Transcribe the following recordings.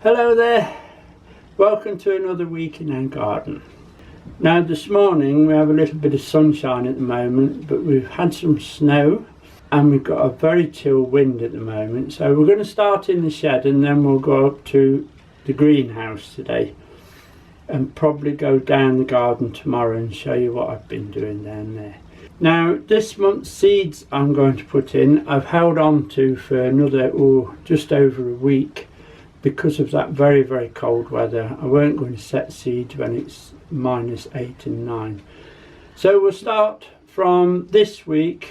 Hello there, welcome to another week in our garden. Now this morning we have a little bit of sunshine at the moment, but we've had some snow and we've got a very chill wind at the moment, so we're going to start in the shed and then we'll go up to the greenhouse today and probably go down the garden tomorrow and show you what I've been doing down there. Now this month's seeds I'm going to put in, I've held on to for another just over a week because of that very cold weather. I weren't going to set seeds when it's -8 and 9. So we'll start from this week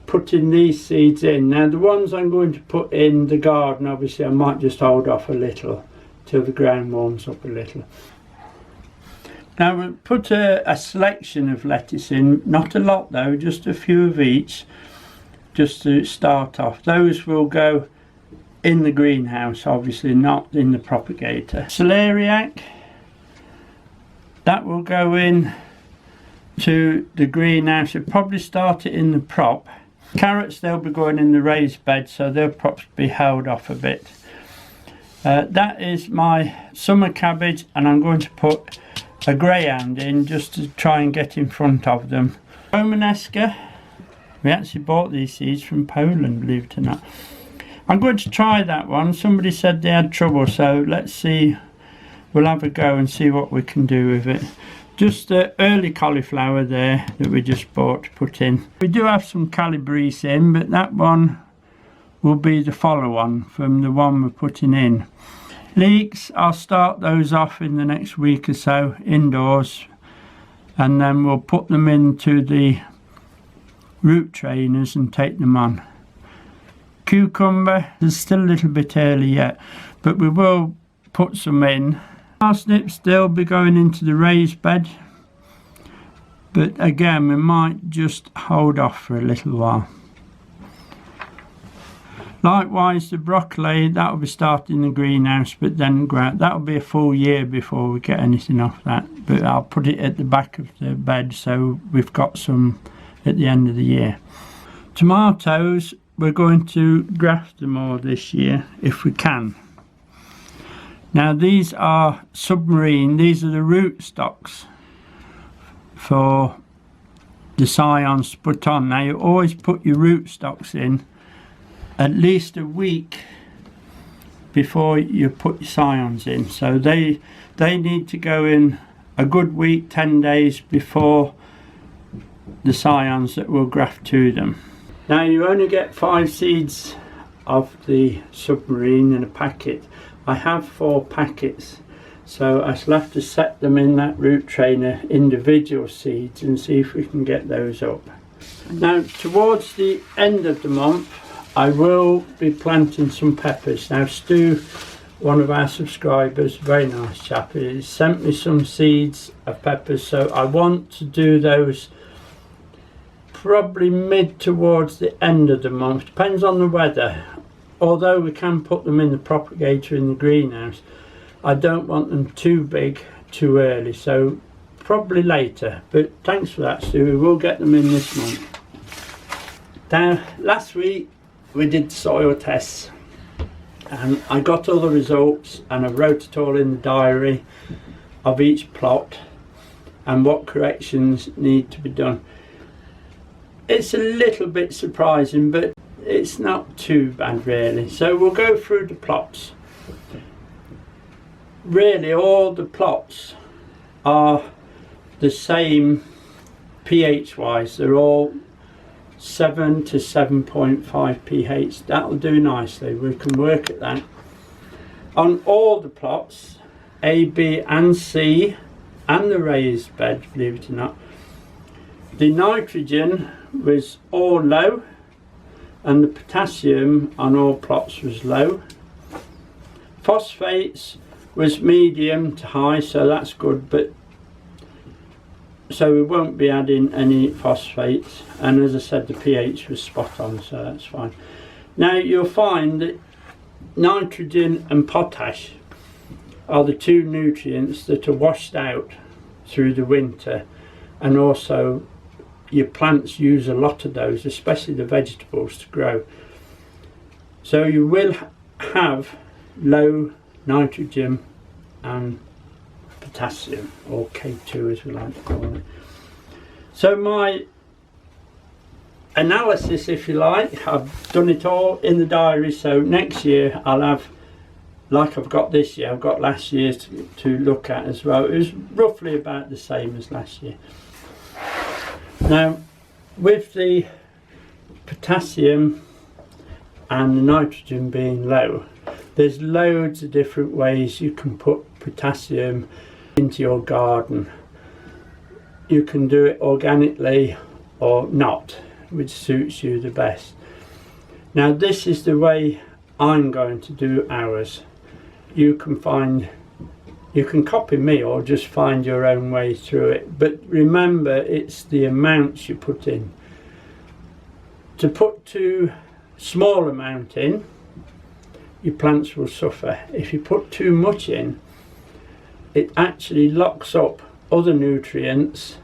putting these seeds in. Now the ones I'm going to put in the garden, obviously I might just hold off a little till the ground warms up a little. Now we'll put a selection of lettuce in, not a lot though, just a few of each, just to start off. Those will go in the greenhouse, obviously not in the propagator. Celeriac, that will go in to the greenhouse. I'll probably start it in the prop. Carrots, they'll be going in the raised bed, so they'll probably be held off a bit. That is my summer cabbage, and I'm going to put a greyhound in just to try and get in front of them. Romanesca, we actually bought these seeds from Poland, believe it or not. I'm going to try that one. Somebody said they had trouble, so let's see. We'll have a go and see what we can do with it. Just the early cauliflower there that we just bought to put in. We do have some calabrese in, but that one will be the follow-on from the one we're putting in. Leeks, I'll start those off in the next week or so indoors, and then we'll put them into the root trainers and take them on. Cucumber, it's still a little bit early yet, but we will put some in. Parsnips, they'll be going into the raised bed, but again we might just hold off for a little while. Likewise the broccoli, that'll be starting in the greenhouse, but then that'll be a full year before we get anything off that, but I'll put it at the back of the bed so we've got some at the end of the year. Tomatoes, we're going to graft them all this year if we can. Now these are submarine, these are the root stocks for the scions to put on. Now you always put your root stocks in at least a week before you put your scions in, so they need to go in a good week, 10 days before the scions that will graft to them. Now you only get 5 seeds of the submarine in a packet. I have 4 packets, so I shall have to set them in that root trainer, individual seeds, and see if we can get those up. Now towards the end of the month I will be planting some peppers. Now Stu, one of our subscribers, very nice chap, he sent me some seeds of peppers, so I want to do those probably mid towards the end of the month, depends on the weather. Although we can put them in the propagator in the greenhouse, I don't want them too big too early, so probably later. But thanks for that, Stu, we will get them in this month. Now last week we did soil tests and I got all the results and I wrote it all in the diary of each plot and what corrections need to be done. It's a little bit surprising, but it's not too bad really. So we'll go through the plots. Really all the plots are the same pH wise. They're all 7 to 7.5 pH. That'll do nicely. We can work at that. On all the plots, A, B and C and the raised bed, believe it or not, the nitrogen was all low and the potassium on all plots was low. Phosphates was medium to high, so that's good, but so we won't be adding any phosphates, and as I said the pH was spot on, so that's fine. Now you'll find that nitrogen and potash are the 2 nutrients that are washed out through the winter, and also your plants use a lot of those, especially the vegetables, to grow. So you will have low nitrogen and potassium, or K2 as we like to call it. So my analysis, if you like, I've done it all in the diary, so next year I'll have, like I've got this year, I've got last year to look at as well. It was roughly about the same as last year. Now with the potassium and the nitrogen being low, there's loads of different ways you can put potassium into your garden. You can do it organically or not, which suits you the best. Now this is the way I'm going to do ours. You can copy me or just find your own way through it, but remember, it's the amounts you put in. To put too small amount in, your plants will suffer. If you put too much in, it actually locks up other nutrients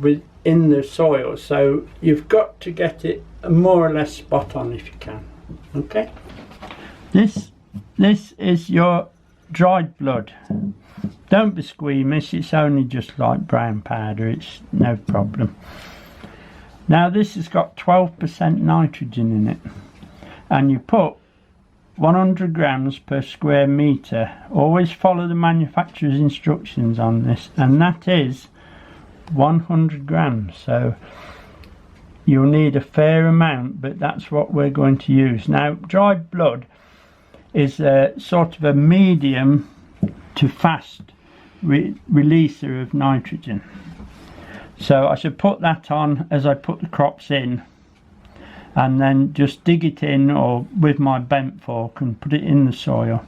within the soil, so you've got to get it more or less spot on if you can. Okay, this is your dried blood. Don't be squeamish, it's only just like brown powder, it's no problem. Now this has got 12% nitrogen in it, and you put 100 grams per square metre. Always follow the manufacturer's instructions on this, and that is 100 grams, so you'll need a fair amount, but that's what we're going to use. Now dried blood is a sort of a medium to fast releaser of nitrogen, so I should put that on as I put the crops in, and then just dig it in, or with my bent fork, and put it in the soil,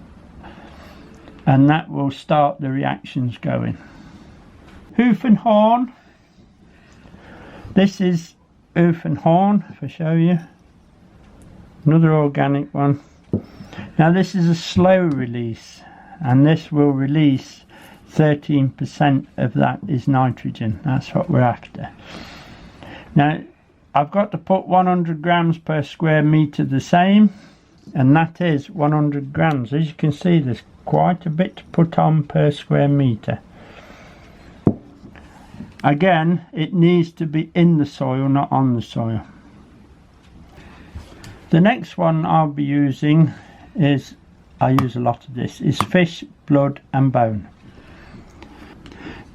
and that will start the reactions going. Hoof and horn. This is hoof and horn, if I show you. Another organic one. Now this is a slow release, and this will release 13% of that is nitrogen. That's what we're after. Now I've got to put 100 grams per square metre the same, and that is 100 grams. As you can see, there's quite a bit to put on per square metre. Again, it needs to be in the soil, not on the soil. The next one I'll be using is, I use a lot of this, is fish, blood and bone.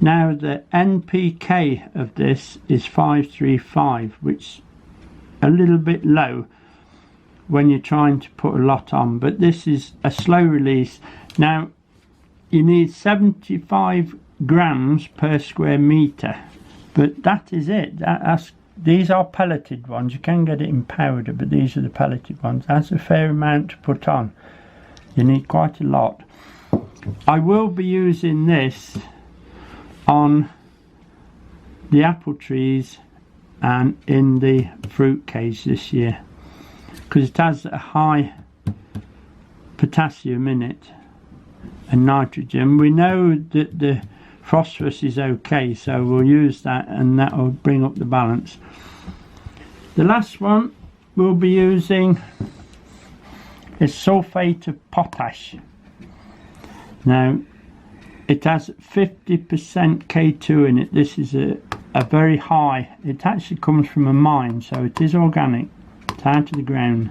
Now the N.P.K of this is 535, which is a little bit low when you're trying to put a lot on, but this is a slow release. Now you need 75 grams per square metre, but that is it. These are pelleted ones. You can get it in powder, but these are the pelleted ones. That's a fair amount to put on. You need quite a lot. I will be using this on the apple trees and in the fruit cage this year, because it has a high potassium in it and nitrogen. We know that the phosphorus is okay, so we'll use that, and that will bring up the balance. The last one we'll be using is sulphate of potash. Now it has 50% K2 in it. This is a very high, it actually comes from a mine, so it is organic, it's out of the ground.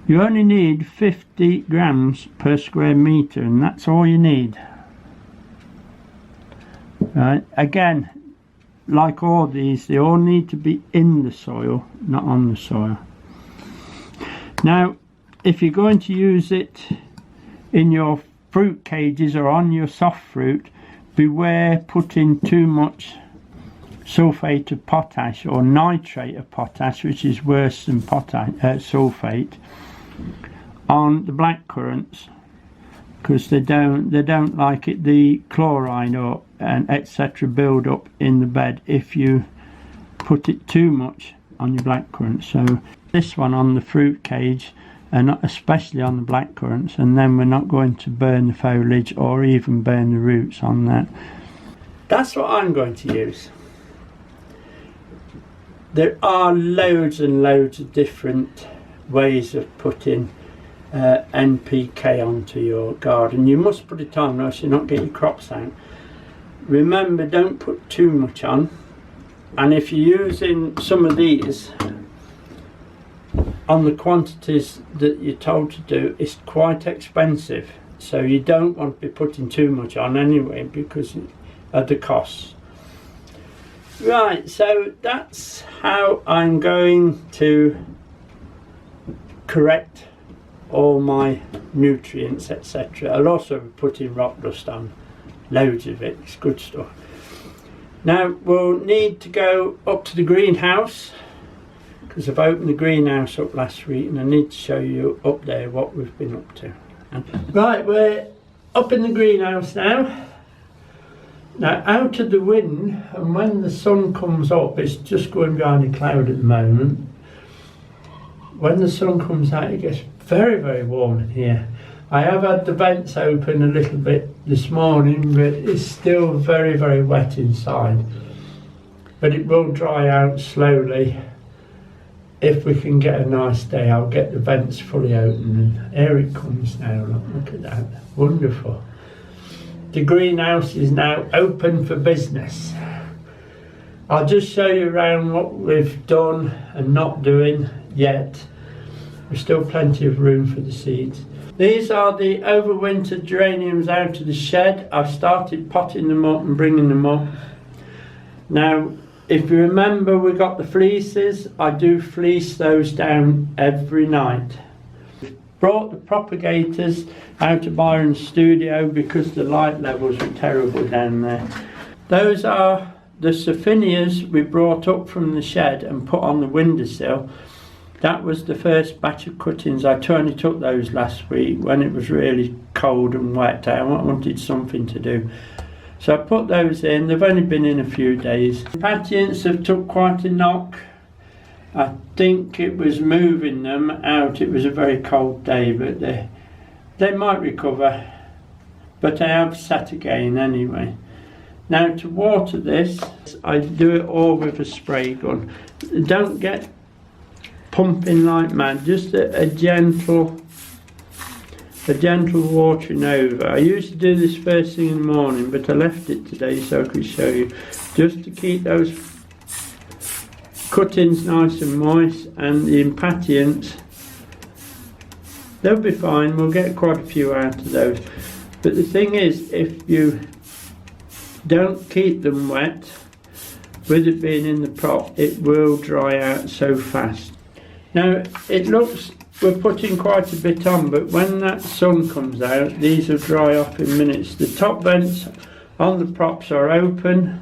You only need 50 grams per square metre, and that's all you need. Right, again, like all these, they all need to be in the soil, not on the soil. Now if you're going to use it in your fruit cages or on your soft fruit, beware putting too much sulphate of potash or nitrate of potash, which is worse than sulphate, on the black currants, because they don't like it, the chloride or and etc. build up in the bed if you put it too much on your black currants. So this one on the fruit cage, and especially on the black currants, and then we're not going to burn the foliage or even burn the roots on that. That's what I'm going to use. There are loads and loads of different ways of putting N.P.K onto your garden. You must put it on or else you'll not get your crops out. Remember, don't put too much on, and if you're using some of these on the quantities that you're told to do, it's quite expensive, so you don't want to be putting too much on anyway because of the costs. Right, so that's how I'm going to correct all my nutrients, etc. I'll also be putting rock dust on, loads of it, it's good stuff. Now we'll need to go up to the greenhouse because I've opened the greenhouse up last week and I need to show you up there what we've been up to. Right, we're up in the greenhouse now. Now out of the wind, and when the sun comes up, it's just going behind a cloud at the moment. When the sun comes out it gets very, very warm in here. I have had the vents open a little bit this morning, but it's still very, very wet inside. But it will dry out slowly. If we can get a nice day, I'll get the vents fully open, and here it comes now. Look at that, wonderful. The greenhouse is now open for business. I'll just show you around what we've done and not doing yet. There's still plenty of room for the seeds. These are the overwintered geraniums out of the shed. I've started potting them up and bringing them up. Now, if you remember, we got the fleeces. I do fleece those down every night. Brought the propagators out of Byron's studio because the light levels were terrible down there. Those are the Sophinias we brought up from the shed and put on the windowsill. That was the first batch of cuttings. I only took those last week when it was really cold and wet. I wanted something to do. So I put those in. They've only been in a few days. Impatiens have took quite a knock. I think it was moving them out. It was a very cold day, but they might recover. But I have sat again anyway. Now to water this, I do it all with a spray gun. Don't get pumping like mad, just a gentle watering over. I used to do this first thing in the morning, but I left it today so I could show you, just to keep those cuttings nice and moist, and the impatiens, they'll be fine. We'll get quite a few out of those. But the thing is, if you don't keep them wet, with it being in the prop, it will dry out so fast. Now it looks we're putting quite a bit on, but when that sun comes out, these will dry off in minutes. The top vents on the props are open,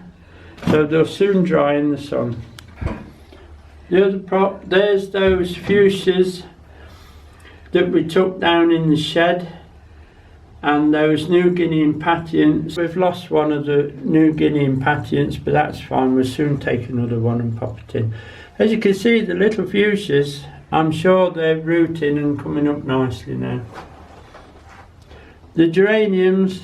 so they'll soon dry in the sun. The other prop, there's those fuchsias that we took down in the shed, and those New Guinea impatiens. We've lost one of the New Guinea impatiens, but that's fine. We'll soon take another one and pop it in. As you can see, the little fuchsias, I'm sure they're rooting and coming up nicely now. The geraniums,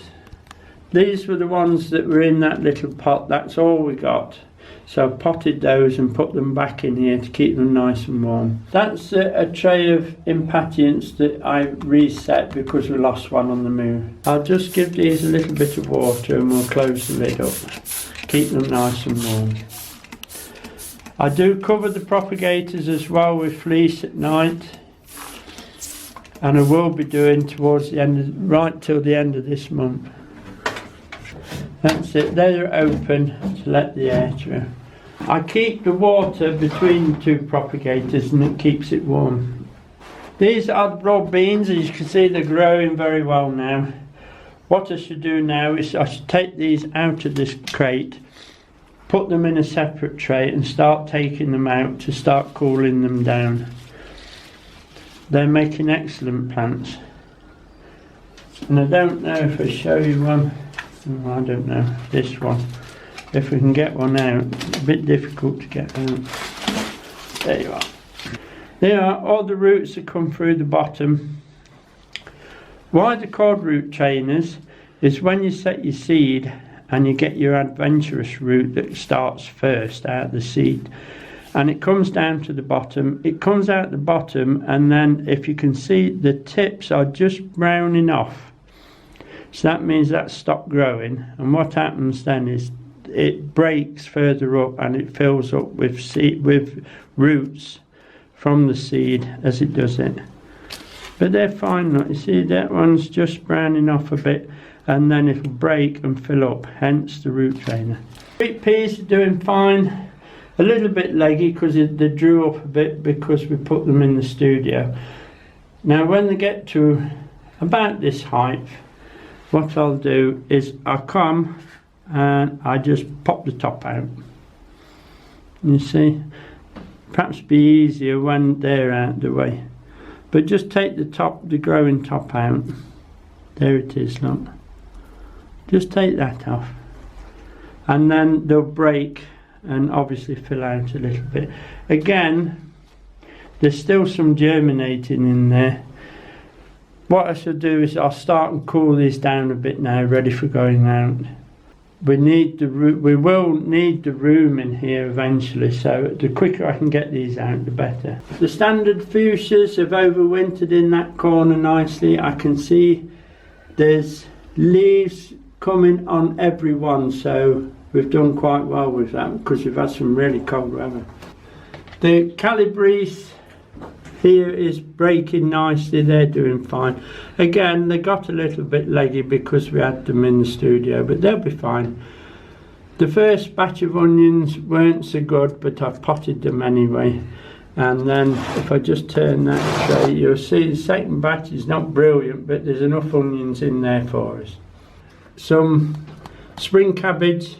these were the ones that were in that little pot. That's all we got. So I potted those and put them back in here to keep them nice and warm. That's a tray of impatiens that I reset because we lost one on the move. I'll just give these a little bit of water and we'll close the lid up. Keep them nice and warm. I do cover the propagators as well with fleece at night, and I will be doing towards the end, right till the end of this month. That's it, they're open to let the air through. I keep the water between the two propagators and it keeps it warm. These are the broad beans. As you can see, they're growing very well now. What I should do now is I should take these out of this crate, put them in a separate tray and start taking them out to start cooling them down. They're making excellent plants. And I don't know if I show you one. Oh, I don't know, this one. If we can get one out, it's a bit difficult to get out. There you are. There are all the roots that come through the bottom. Why they're called root trainers is when you set your seed and you get your adventurous root that starts first out of the seed. and it comes down to the bottom. It comes out the bottom, and then if you can see, the tips are just browning off. So that means that's stopped growing, and what happens then is it breaks further up and it fills up with roots from the seed as it does it. But they're fine, look, you see that one's just browning off a bit, and then it'll break and fill up, hence the root trainer. Sweet peas are doing fine. A little bit leggy because they drew up a bit because we put them in the studio. Now when they get to about this height, what I'll do is I'll come and I just pop the top out. You see, perhaps be easier when they're out of the way. But just take the top, the growing top out. There it is, look. Just take that off. And then they'll break and obviously fill out a little bit. Again, there's still some germinating in there. What I shall do is I'll start and cool these down a bit now, ready for going out. We will need the room in here eventually, so the quicker I can get these out, the better. The standard fuchsias have overwintered in that corner nicely. I can see there's leaves coming on every one, so we've done quite well with that because we've had some really cold weather. The Calabrese here is breaking nicely, they're doing fine. Again, they got a little bit leggy because we had them in the studio, but they'll be fine. The first batch of onions weren't so good, but I've potted them anyway. And then if I just turn that tray, you'll see the second batch is not brilliant, but there's enough onions in there for us. Some spring cabbage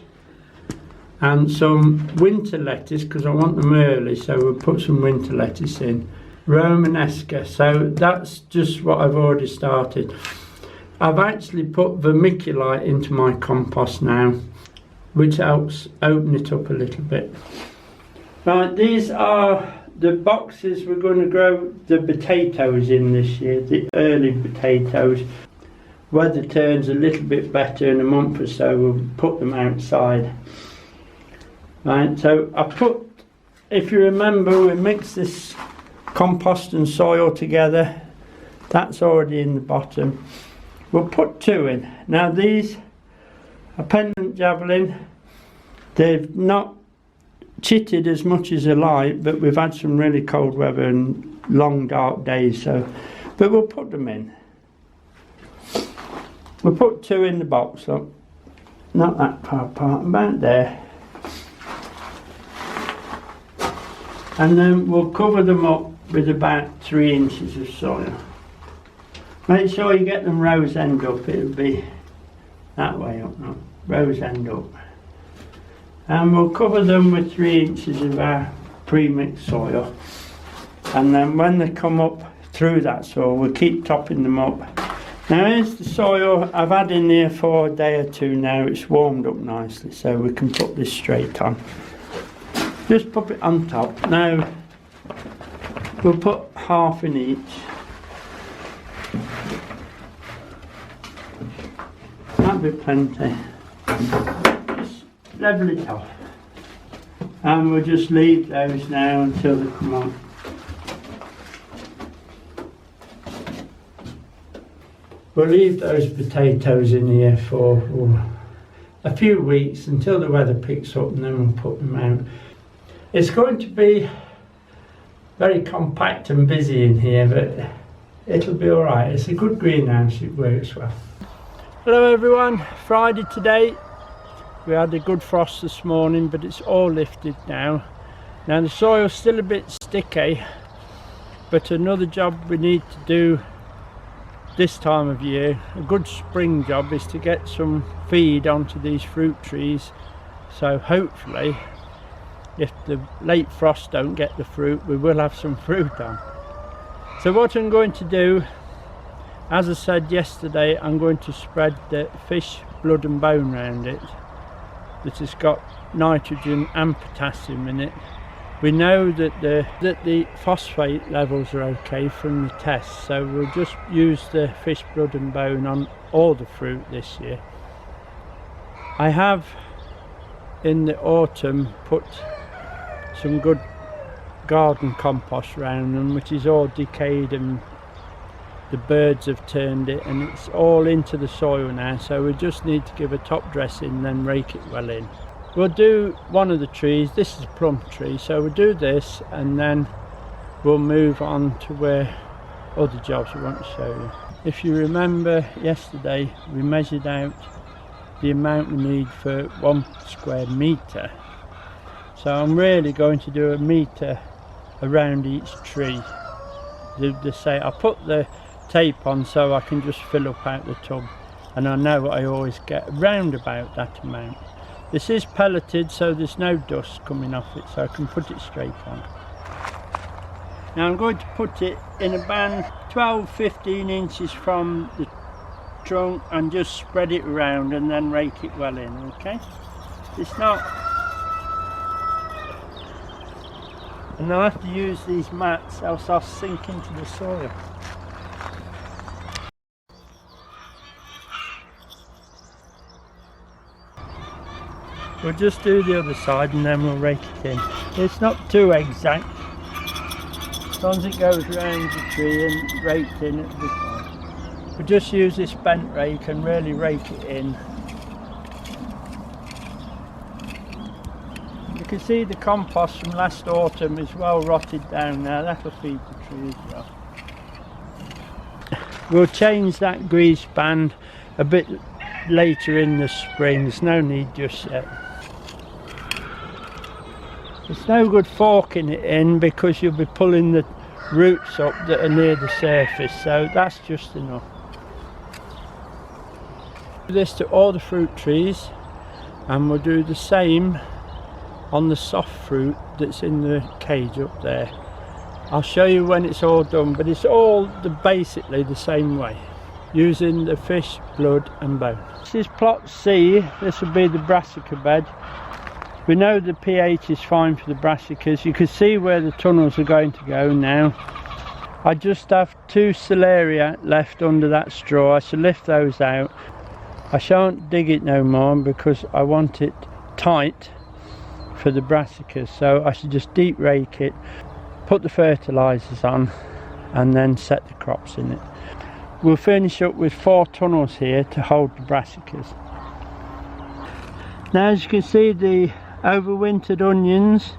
and some winter lettuce because I want them early, so we'll put some winter lettuce in. Romanesca, so that's just what I've already started. I've actually put vermiculite into my compost now, which helps open it up a little bit. Right, these are the boxes we're going to grow the potatoes in this year, the early potatoes. Weather turns a little bit better in a month or so, we'll put them outside. Right, so I put, if you remember, we mixed this compost and soil together. That's already in the bottom. We'll put 2 in. Now these are Pentland Javelin. They've not chitted as much as I like, but we've had some really cold weather and long dark days, so but we'll put them in. We'll put 2 in the box, look. Not that far apart, about there. And then we'll cover them up with about 3 inches of soil. Make sure you get them rose end up, it'll be that way up, no, rose end up. And we'll cover them with 3 inches of our pre-mixed soil. And then when they come up through that soil, we'll keep topping them up. Now here's the soil I've had in here for a day or 2 now. It's warmed up nicely, so we can put this straight on. Just pop it on top. Now we'll put half in each. That'll be plenty. Just level it off. And we'll just leave those now until they come on. We'll leave those potatoes in here for a few weeks until the weather picks up, and then we'll put them out. It's going to be very compact and busy in here, but it'll be alright. It's a good greenhouse, it works well. Hello everyone, Friday today. We had a good frost this morning, but it's all lifted now. Now the soil's still a bit sticky, but another job we need to do this time of year, a good spring job, is to get some feed onto these fruit trees. So hopefully, if the late frost don't get the fruit, we will have some fruit on. So what I'm going to do, as I said yesterday, I'm going to spread the fish blood and bone around it, that has got nitrogen and potassium in it. We know that the phosphate levels are okay from the tests, so we'll just use the fish blood and bone on all the fruit this year. I have in the autumn put some good garden compost around them, which is all decayed and the birds have turned it, and it's all into the soil now, so we just need to give a top dressing, then rake it well in. We'll do one of the trees. This is a plum tree, so we'll do this and then we'll move on to where other jobs we want to show you. If you remember yesterday, we measured out the amount we need for 1 square metre, so I'm really going to do a metre around each tree. I put the tape on so I can just fill up out the tub, and I know I always get around about that amount. This is pelleted, so there's no dust coming off it, so I can put it straight on. Now I'm going to put it in a band 12-15 inches from the trunk and just spread it around and then rake it well in, okay? It's not... And I'll have to use these mats, else I'll sink into the soil. We'll just do the other side and then we'll rake it in. It's not too exact. As long as it goes around the tree and raked in, it'll be fine. We'll just use this bent rake and really rake it in. You can see the compost from last autumn is well rotted down now. That'll feed the tree as well. We'll change that grease band a bit later in the spring. There's no need just yet. It's no good forking it in because you'll be pulling the roots up that are near the surface, so that's just enough. Do this to all the fruit trees, and we'll do the same on the soft fruit that's in the cage up there. I'll show you when it's all done, but it's all basically the same way, using the fish, blood and bone. This is plot C. This will be the brassica bed. We know the pH is fine for the brassicas. You can see where the tunnels are going to go now. I just have 2 celeriac left under that straw. I shall lift those out. I shan't dig it no more because I want it tight for the brassicas, so I should just deep rake it, put the fertilisers on and then set the crops in it. We'll finish up with 4 tunnels here to hold the brassicas. Now, as you can see, the overwintered onions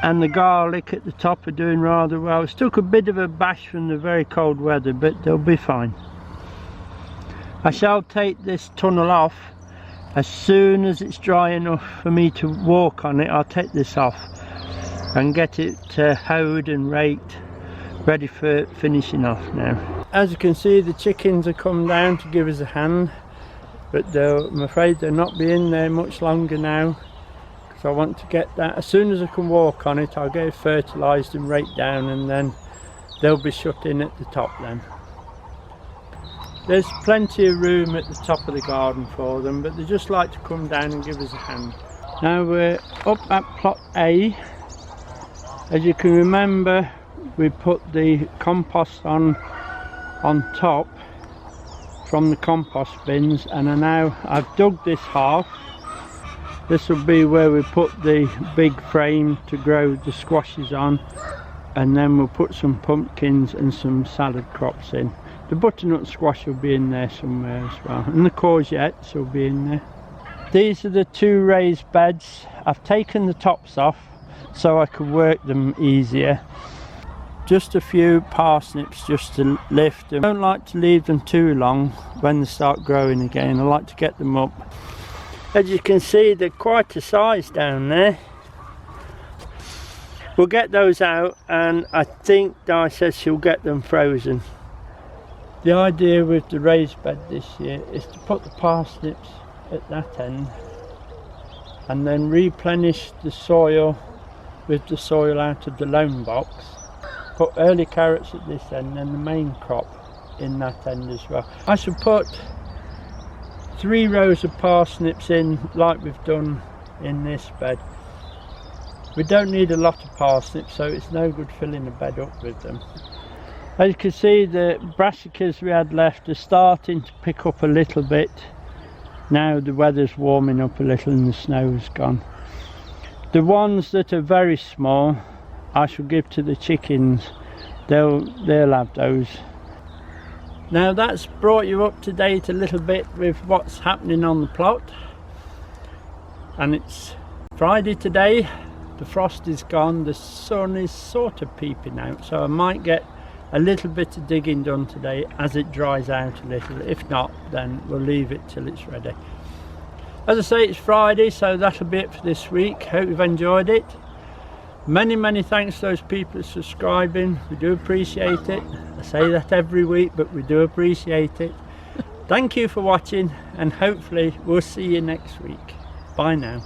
and the garlic at the top are doing rather well. It's took a bit of a bash from the very cold weather, but they'll be fine. I shall take this tunnel off as soon as it's dry enough for me to walk on it. I'll take this off and get it hoed and raked, ready for finishing off now. As you can see, the chickens have come down to give us a hand, but I'm afraid they'll not be in there much longer now, because I want to get that. As soon as I can walk on it, I'll get it fertilised and raked down, and then they'll be shut in at the top then. There's plenty of room at the top of the garden for them, but they just like to come down and give us a hand. Now we're up at plot A. As you can remember, we put the compost on top from the compost bins, and I've dug this half. This will be where we put the big frame to grow the squashes on, and then we'll put some pumpkins and some salad crops in. The butternut squash will be in there somewhere as well, and the courgettes will be in there. These are the 2 raised beds. I've taken the tops off so I could work them easier. Just a few parsnips just to lift them. I don't like to leave them too long when they start growing again. I like to get them up. As you can see, they're quite a size down there. We'll get those out, and I think Di says she'll get them frozen. The idea with the raised bed this year is to put the parsnips at that end and then replenish the soil with the soil out of the loam box. Put early carrots at this end and the main crop in that end as well. I should put 3 rows of parsnips in like we've done in this bed. We don't need a lot of parsnips, so it's no good filling the bed up with them. As you can see, the brassicas we had left are starting to pick up a little bit. Now the weather's warming up a little and the snow's gone. The ones that are very small, I shall give to the chickens. They'll have those. Now that's brought you up to date a little bit with what's happening on the plot, and it's Friday today. The frost is gone, the sun is sort of peeping out, so I might get a little bit of digging done today as it dries out a little. If not, then we'll leave it till it's ready. As I say, it's Friday, so that'll be it for this week. Hope you've enjoyed it. Many thanks to those people subscribing. We do appreciate it. I say that every week, but we do appreciate it. Thank you for watching, and hopefully we'll see you next week. Bye now.